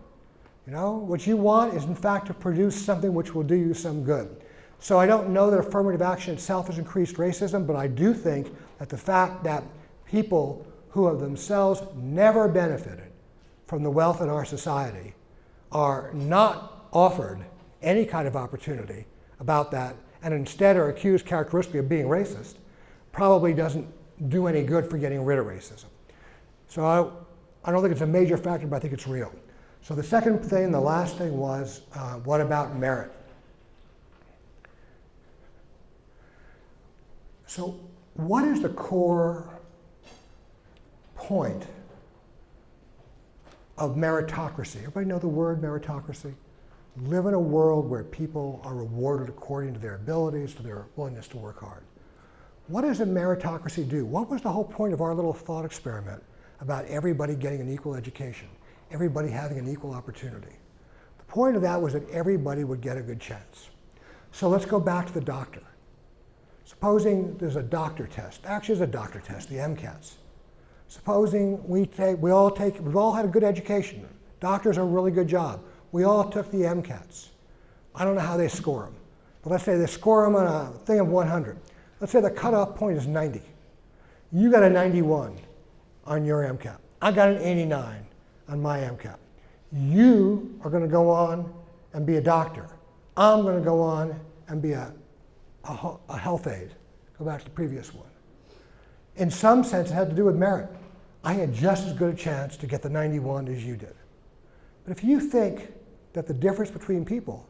You know, what you want is in fact to produce something which will do you some good. So I don't know that affirmative action itself has increased racism, but I do think that the fact that people who have themselves never benefited from the wealth in our society are not offered any kind of opportunity about that, and instead are accused characteristically of being racist, probably doesn't do any good for getting rid of racism. So I don't think it's a major factor, but I think it's real. So the second thing, the last thing was, what about merit? So what is the core point of meritocracy? Everybody know the word meritocracy? Live in a world where people are rewarded according to their abilities, to their willingness to work hard. What does a meritocracy do? What was the whole point of our little thought experiment about everybody getting an equal education, everybody having an equal opportunity? The point of that was that everybody would get a good chance. So let's go back to the doctor. Supposing there's a doctor test. Actually, there's a doctor test, the MCATs. Supposing we've all had a good education. Doctors are a really good job. We all took the MCATs. I don't know how they score them, but let's say they score them on a thing of 100. Let's say the cutoff point is 90. You got a 91 on your MCAT. I got an 89 on my MCAT. You are going to go on and be a doctor. I'm going to go on and be a health aide. Go back to the previous one. In some sense, it had to do with merit. I had just as good a chance to get the 91 as you did. But if you think that the difference between people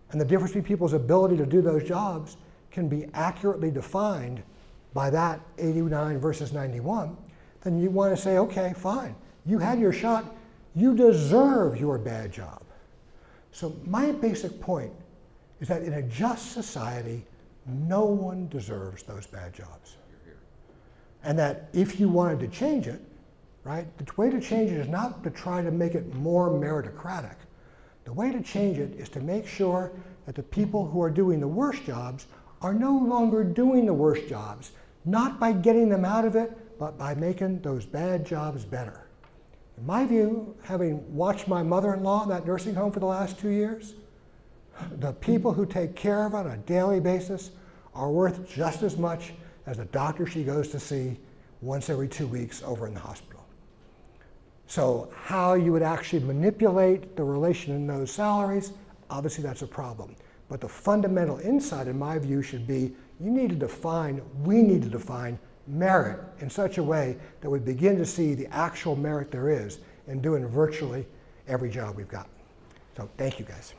and the difference between people's ability to do those jobs can be accurately defined by that 89 versus 91, then you want to say, okay, fine. You had your shot. You deserve your bad job. So my basic point is that in a just society, no one deserves those bad jobs. And that if you wanted to change it, right, the way to change it is not to try to make it more meritocratic. The way to change it is to make sure that the people who are doing the worst jobs are no longer doing the worst jobs not by getting them out of it, but by making those bad jobs better. In my view, having watched my mother-in-law in that nursing home for the last 2 years, the people who take care of her on a daily basis are worth just as much as the doctor she goes to see once every 2 weeks over in the hospital. So how you would actually manipulate the relation in those salaries, obviously that's a problem. But the fundamental insight, in my view, should be we need to define merit in such a way that we begin to see the actual merit there is in doing virtually every job we've got. So thank you guys.